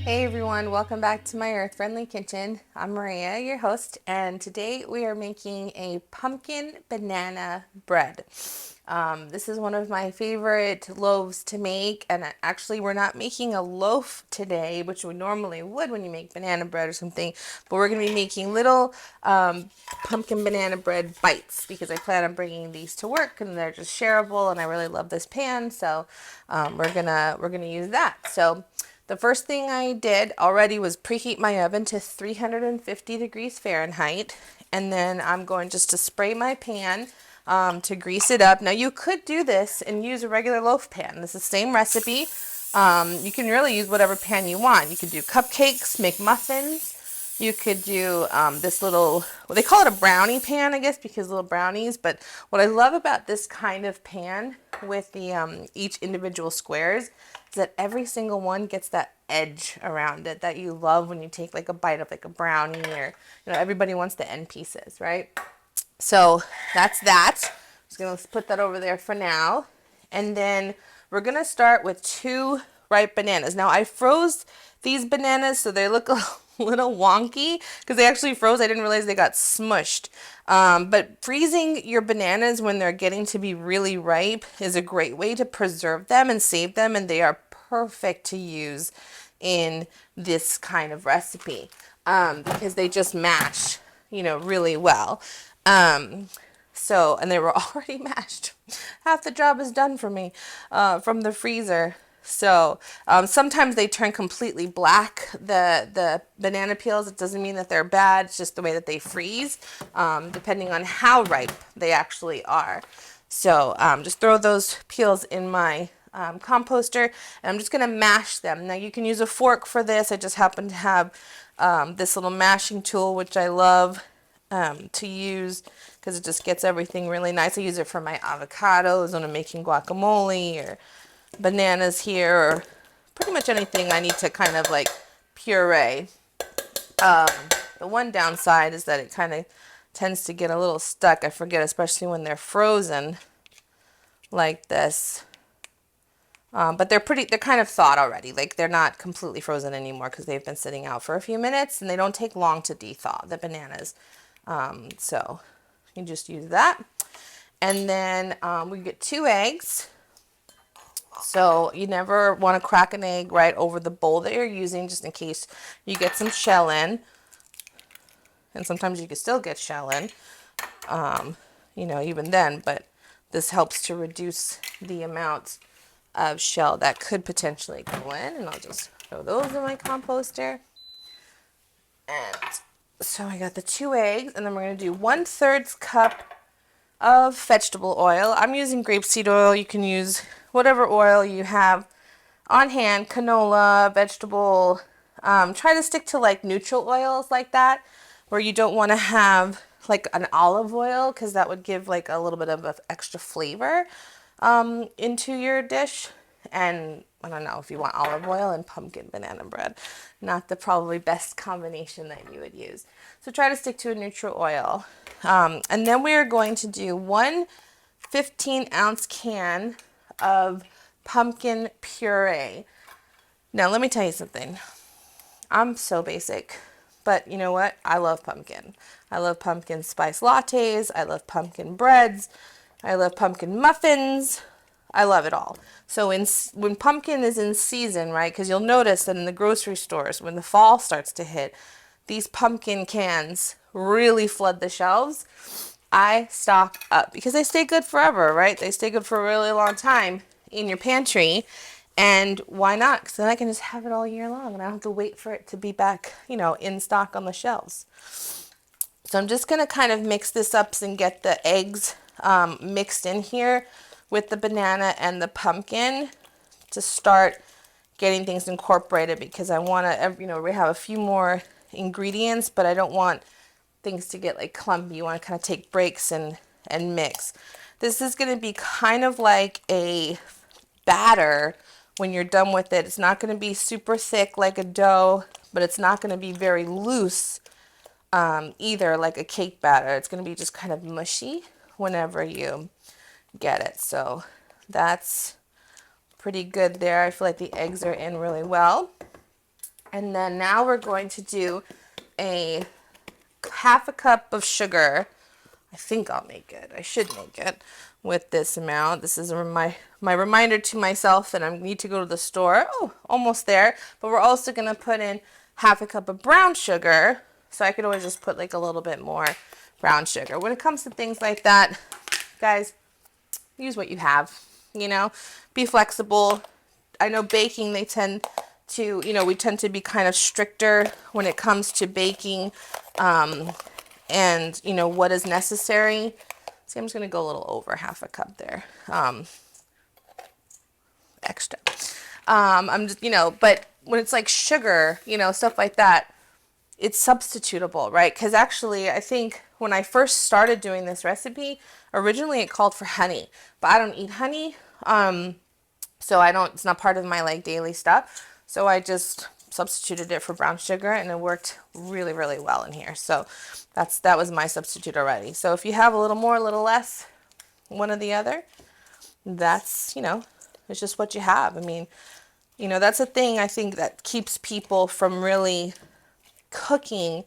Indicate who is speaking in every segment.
Speaker 1: Hey everyone, welcome back to my Earth Friendly Kitchen. I'm Maria, your host, and today we are making a pumpkin banana bread. This is one of my favorite loaves to make, and actually we're not making a loaf today, which we normally would when you make banana bread or something, but we're going to be making little pumpkin banana bread bites because I plan on bringing these to work and they're just shareable, and I really love this pan, so we're gonna use that. So the first thing I did already was preheat my oven to 350 degrees Fahrenheit, and then I'm going just to spray my pan to grease it up. Now you could do this and use a regular loaf pan. This is the same recipe. You can really use whatever pan you want. You could do cupcakes, make muffins. You could do this little, well, they call it a brownie pan, I guess, because little brownies. But what I love about this kind of pan with the each individual squares is that every single one gets that edge around it that you love when you take like a bite of like a brownie, or everybody wants the end pieces, right? So that's that. I'm just gonna put that over there for now, and then we're gonna start with two ripe bananas. Now I froze these bananas so they look a little wonky because they actually froze. I didn't realize they got smushed. But freezing your bananas when they're getting to be really ripe is a great way to preserve them and save them, and they are perfect to use in this kind of recipe because they just mash, really well. And they were already mashed. Half the job is done for me from the freezer. So sometimes they turn completely black, the banana peels. It doesn't mean that they're bad. It's just the way that they freeze, depending on how ripe they actually are. So just throw those peels in my composter, and I'm just going to mash them. Now you can use a fork for this. I just happen to have this little mashing tool, which I love to use because it just gets everything really nice. I use it for my avocados when I'm making guacamole, or bananas here, or pretty much anything I need to kind of like puree. The one downside is that it kind of tends to get a little stuck. I forget, especially when they're frozen like this. But they're kind of thawed already. Like they're not completely frozen anymore because they've been sitting out for a few minutes, and they don't take long to de-thaw, the bananas. So you just use that. And then we get 2 eggs. So you never want to crack an egg right over the bowl that you're using, just in case you get some shell in. And sometimes you can still get shell in, even then. But this helps to reduce the amount of shell that could potentially go in. And I'll just throw those in my composter. And so I got the 2 eggs, and then we're going to do 1/3 cup of vegetable oil. I'm using grapeseed oil. You can use whatever oil you have on hand, canola, vegetable. Try to stick to like neutral oils like that, where you don't want to have like an olive oil, because that would give like a little bit of extra flavor into your dish. And I don't know if you want olive oil and pumpkin banana bread. Not the probably best combination that you would use. So try to stick to a neutral oil. And then we are going to do 1 15-ounce can of pumpkin puree. Now let me tell you something. I'm so basic, but you know what? I love pumpkin. I love pumpkin spice lattes. I love pumpkin breads. I love pumpkin muffins. I love it all. So when pumpkin is in season, right, because you'll notice that in the grocery stores, when the fall starts to hit, these pumpkin cans really flood the shelves. I stock up because they stay good forever, right? They stay good for a really long time in your pantry. And why not? Because then I can just have it all year long, and I don't have to wait for it to be back, in stock on the shelves. So I'm just going to kind of mix this up and get the eggs mixed in here with the banana and the pumpkin to start getting things incorporated, because I want to, we have a few more ingredients, but I don't want things to get like clumpy. You want to kind of take breaks and mix. This is going to be kind of like a batter when you're done with it. It's not going to be super thick like a dough, but it's not going to be very loose either, like a cake batter. It's going to be just kind of mushy whenever you get it. So that's pretty good there. I feel like the eggs are in really well. And then now we're going to do a half a cup of sugar. I think I'll make it. I should make it with this amount. This is my reminder to myself that I need to go to the store. Oh, almost there. But we're also going to put in half a cup of brown sugar. So I could always just put like a little bit more brown sugar. When it comes to things like that, guys, use what you have, you know, be flexible. I know baking, they tend to, you know, we tend to be kind of stricter when it comes to baking, and, you know, what is necessary. See, I'm just going to go a little over half a cup there, extra. I'm just, you know, but when it's like sugar, you know, stuff like that, it's substitutable, right? Because actually, I think when I first started doing this recipe, originally it called for honey, but I don't eat honey. So I don't, it's not part of my like daily stuff. So I just substituted it for brown sugar and it worked really, really well in here. So that was my substitute already. So if you have a little more, a little less, one or the other, that's, you know, it's just what you have. I mean, you know, that's a thing I think that keeps people from really cooking,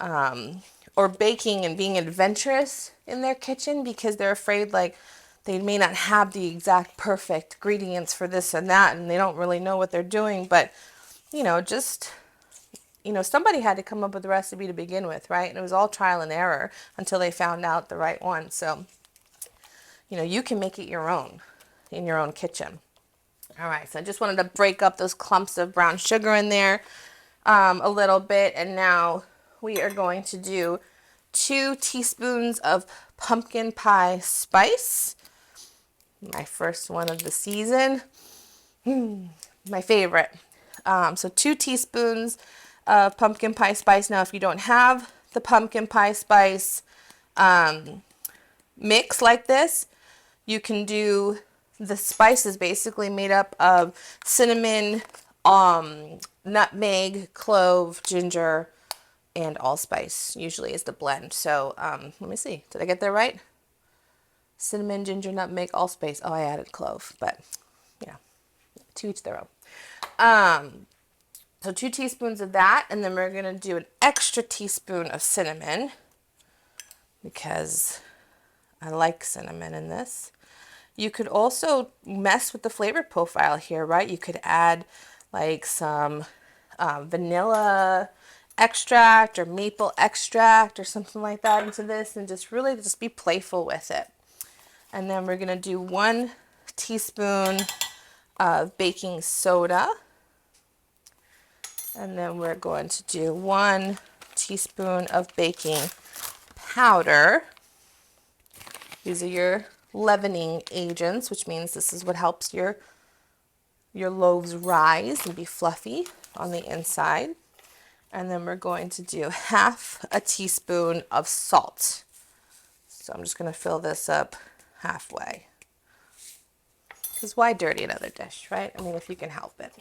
Speaker 1: or baking and being adventurous in their kitchen, because they're afraid like they may not have the exact perfect ingredients for this and that, and they don't really know what they're doing. But, you know, just, you know, somebody had to come up with the recipe to begin with, right? And it was all trial and error until they found out the right one. So, you know, you can make it your own in your own kitchen. All right, so I just wanted to break up those clumps of brown sugar in there a little bit. And now we are going to do 2 teaspoons of pumpkin pie spice. My first one of the season. My favorite. So 2 teaspoons of pumpkin pie spice. Now, if you don't have the pumpkin pie spice mix like this, you can do the spices basically made up of cinnamon, nutmeg, clove, ginger, and allspice usually is the blend. So let me see. Did I get that right? Cinnamon, ginger, nutmeg, allspice. Oh, I added clove, but yeah, to each their own. So 2 teaspoons of that, and then we're going to do an extra teaspoon of cinnamon because I like cinnamon in this. You could also mess with the flavor profile here, right? You could add like some vanilla extract or maple extract or something like that into this, and just really just be playful with it. And then we're going to do 1 teaspoon of baking soda. And then we're going to do 1 teaspoon of baking powder. These are your leavening agents, which means this is what helps your loaves rise and be fluffy on the inside. And then we're going to do half a teaspoon of salt. So I'm just going to fill this up halfway. Because why dirty another dish, right? I mean, if you can help it.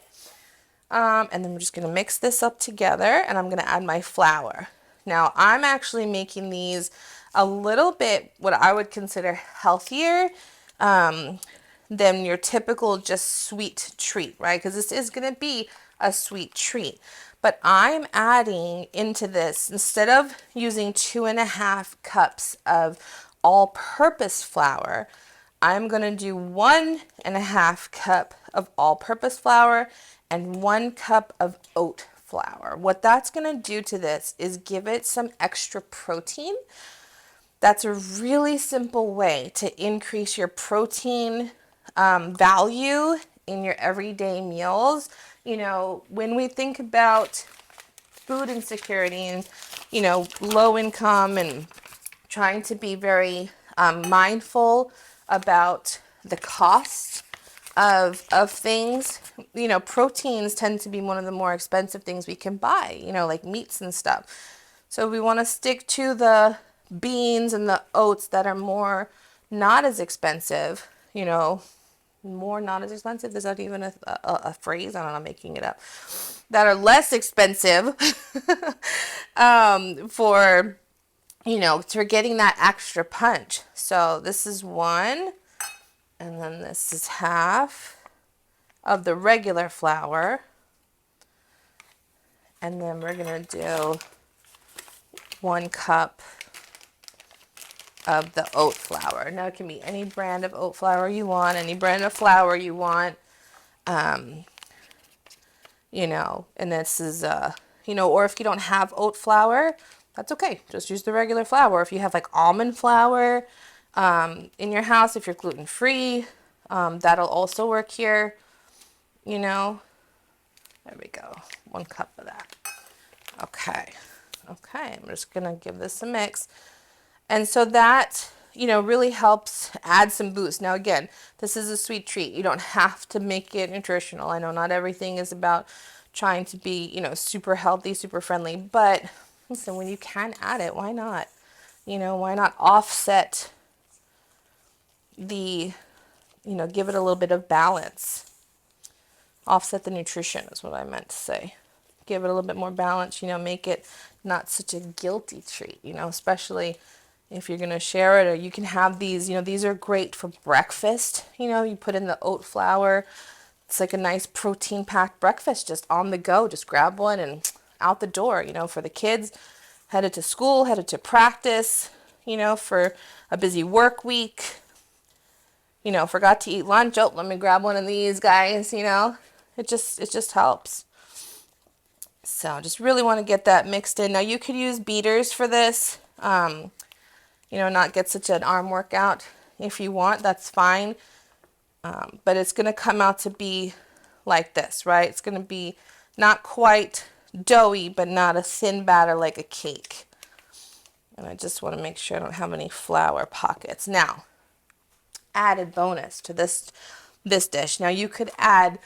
Speaker 1: And then we're just going to mix this up together, and I'm going to add my flour. Now, I'm actually making these a little bit what I would consider healthier than your typical just sweet treat, right? Because this is going to be a sweet treat. But I'm adding into this, instead of using 2.5 cups of all-purpose flour, I'm going to do 1.5 cup of all-purpose flour and 1 cup of oat flour. What that's going to do to this is give it some extra protein. That's a really simple way to increase your protein value in your everyday meals. You know, when we think about food insecurity and, you know, low income and trying to be very mindful about the cost of things, you know, proteins tend to be one of the more expensive things we can buy, you know, like meats and stuff. So we want to stick to the beans and the oats that are more not as expensive, you know, more not as expensive. Is that even a phrase? I don't know, I'm making it up. That are less expensive for, you know, for getting that extra punch. So this is 1, and then this is half of the regular flour. And then we're going to do 1 cup of the oat flour. Now it can be any brand of oat flour you want, any brand of flour you want. You know, and this is, you know, or if you don't have oat flour, that's okay. Just use the regular flour. If you have like almond flour in your house, if you're gluten-free, that'll also work here, you know. There we go. 1 cup of that. Okay. Okay, I'm just going to give this a mix. And so that, you know, really helps add some boost. Now, again, this is a sweet treat. You don't have to make it nutritional. I know not everything is about trying to be, you know, super healthy, super friendly. But listen, when you can add it, why not? You know, why not offset the, you know, give it a little bit of balance. Offset the nutrition is what I meant to say. Give it a little bit more balance, you know, make it not such a guilty treat, you know, especially if you're going to share it, or you can have these, you know, these are great for breakfast. You know, you put in the oat flour. It's like a nice protein packed breakfast, just on the go. Just grab one and out the door, you know, for the kids, headed to school, headed to practice, you know, for a busy work week. You know, forgot to eat lunch. Oh, let me grab one of these guys, you know. It just helps. So just really want to get that mixed in. Now you could use beaters for this, you know, not get such an arm workout. If you want, that's fine. But it's going to come out to be like this, right? It's going to be not quite doughy, but not a thin batter like a cake. And I just want to make sure I don't have any flour pockets. Now, added bonus to this dish. Now you could add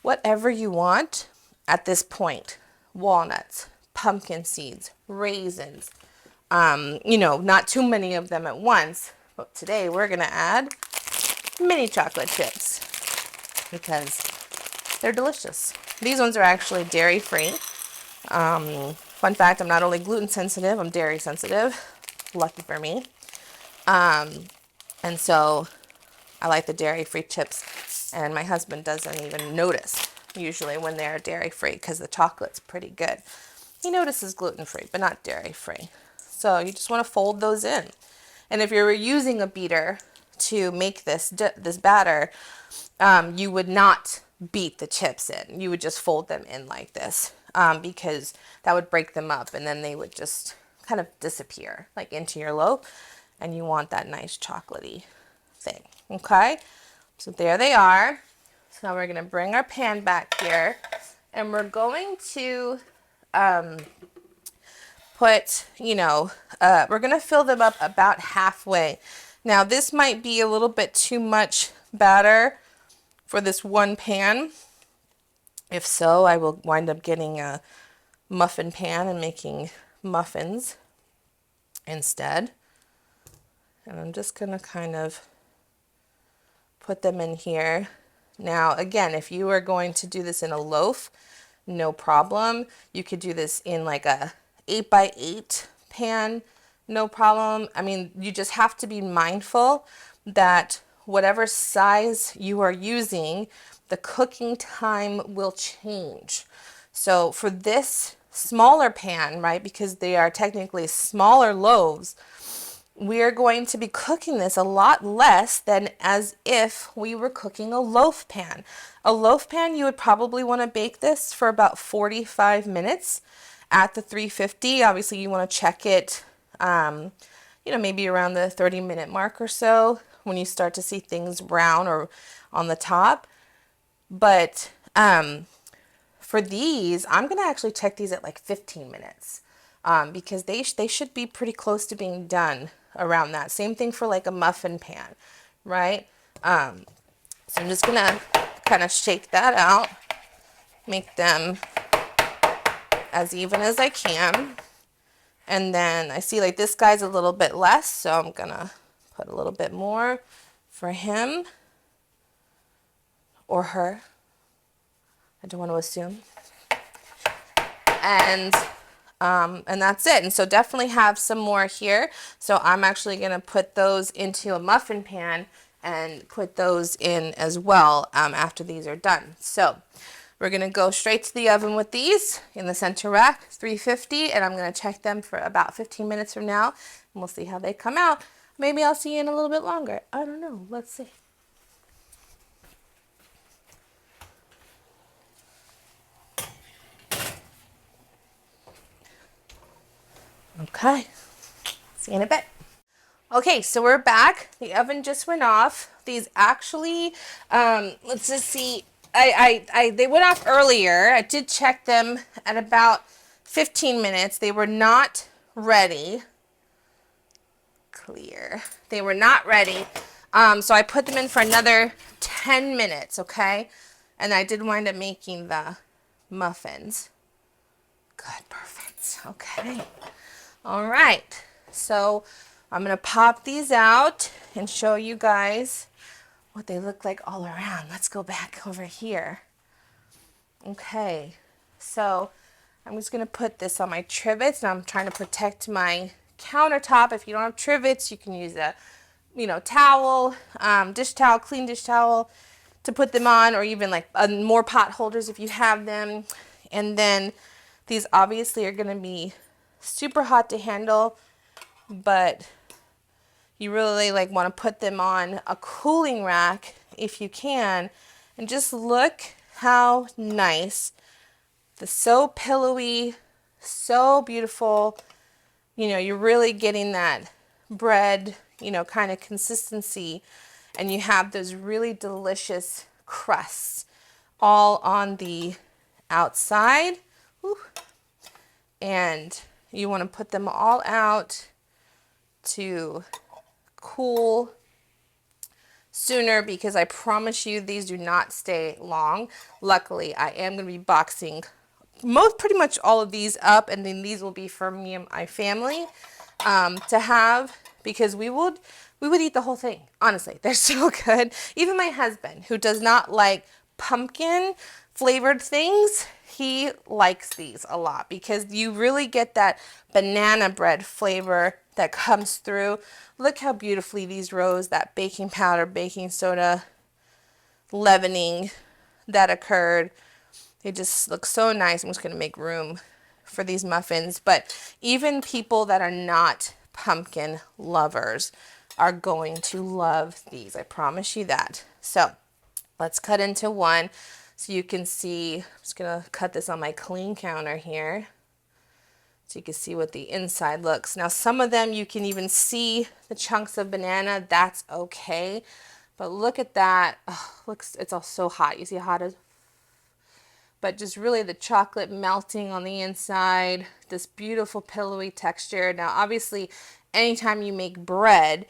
Speaker 1: whatever you want at this point. Walnuts, pumpkin seeds, raisins, you know, not too many of them at once. But today we're going to add mini chocolate chips because they're delicious. These ones are actually dairy free. Fun fact, I'm not only gluten sensitive, I'm dairy sensitive. Lucky for me. And so I like the dairy-free chips, and my husband doesn't even notice usually when they're dairy-free because the chocolate's pretty good. He notices gluten-free, but not dairy-free. So you just want to fold those in. And if you're using a beater to make this batter, you would not beat the chips in. You would just fold them in like this because that would break them up, and then they would just kind of disappear like into your loaf. And you want that nice chocolatey thing. Okay, so there they are. So now we're going to bring our pan back here, and we're going to put, you know, we're going to fill them up about halfway. Now this might be a little bit too much batter for this one pan. If so, I will wind up getting a muffin pan and making muffins instead. And I'm just going to kind of put them in here. Now, again, if you are going to do this in a loaf, no problem. You could do this in like a 8x8 pan, no problem. I mean, you just have to be mindful that whatever size you are using, the cooking time will change. So for this smaller pan, right, because they are technically smaller loaves, we are going to be cooking this a lot less than as if we were cooking a loaf pan. A loaf pan, you would probably want to bake this for about 45 minutes at the 350. Obviously, you want to check it, you know, maybe around the 30-minute mark or so when you start to see things brown or on the top. But for these, I'm going to actually check these at like 15 minutes because they should be pretty close to being done around that. Same thing for like a muffin pan, right? So I'm just going to kind of shake that out, make them as even as I can. And then I see like this guy's a little bit less, so I'm going to put a little bit more for him or her. I don't want to assume. And that's it. And so definitely have some more here. So I'm actually going to put those into a muffin pan and put those in as well after these are done. So We're gonna go straight to the oven with these in the center rack, 350, and I'm gonna check them for about 15 minutes from now, and we'll see how they come out. Maybe I'll see you in a little bit longer. I don't know, let's see. Okay, see you in a bit. Okay, so we're back. The oven just went off. These actually, let's just see. They went off earlier. I did check them at about 15 minutes. They were not ready. Clear. They were not ready. So I put them in for another 10 minutes, okay? And I did wind up making the muffins. Good, perfect. Okay. All right. So I'm going to pop these out and show you guys what they look like all around. Let's go back over here. Okay, so I'm just gonna put this on my trivets, and I'm trying to protect my countertop. If you don't have trivets, you can use a, towel, dish towel, clean dish towel to put them on, or even like more pot holders if you have them. And then these obviously are gonna be super hot to handle, but you really want to put them on a cooling rack if you can. And just look how nice. They're so pillowy, so beautiful. You're really getting that bread, kind of consistency. And you have those really delicious crusts all on the outside. Whew. And you want to put them all out to cool sooner, because I promise you these do not stay long. Luckily, I am going to be boxing pretty much all of these up, and then these will be for me and my family to have, because we would eat the whole thing. Honestly, they're so good. Even my husband, who does not like pumpkin flavored things, he likes these a lot, because you really get that banana bread flavor that comes through. Look how beautifully these rose, that baking powder, baking soda, leavening that occurred. They just look so nice. I'm just going to make room for these muffins. But even people that are not pumpkin lovers are going to love these. I promise you that. So let's cut into one so you can see. I'm just going to cut this on my clean counter here, so you can see what the inside looks. Now, some of them you can even see the chunks of banana. That's okay. But look at that. Oh, it's all so hot. You see how hot it is? But just really the chocolate melting on the inside. This beautiful pillowy texture. Now, obviously, anytime you make bread,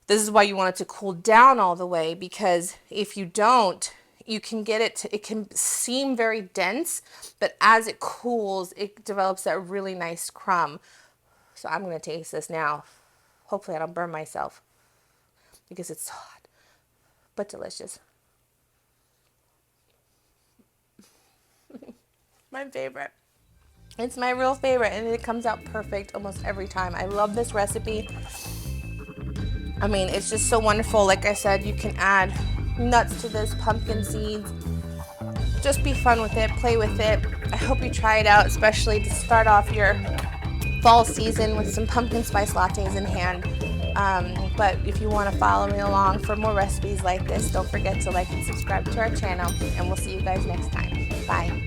Speaker 1: this is why you want it to cool down all the way, because if you don't, you can get it can seem very dense, but as it cools, it develops that really nice crumb. So I'm going to taste this now. Hopefully I don't burn myself, because it's so hot, but delicious. My favorite. It's my real favorite, and it comes out perfect almost every time. I love this recipe. I mean, it's just so wonderful. Like I said, you can add nuts to this, pumpkin seeds. Just be fun with it, play with it. I hope you try it out, especially to start off your fall season with some pumpkin spice lattes in hand. But if you want to follow me along for more recipes like this, don't forget to like and subscribe to our channel, and we'll see you guys next time. Bye.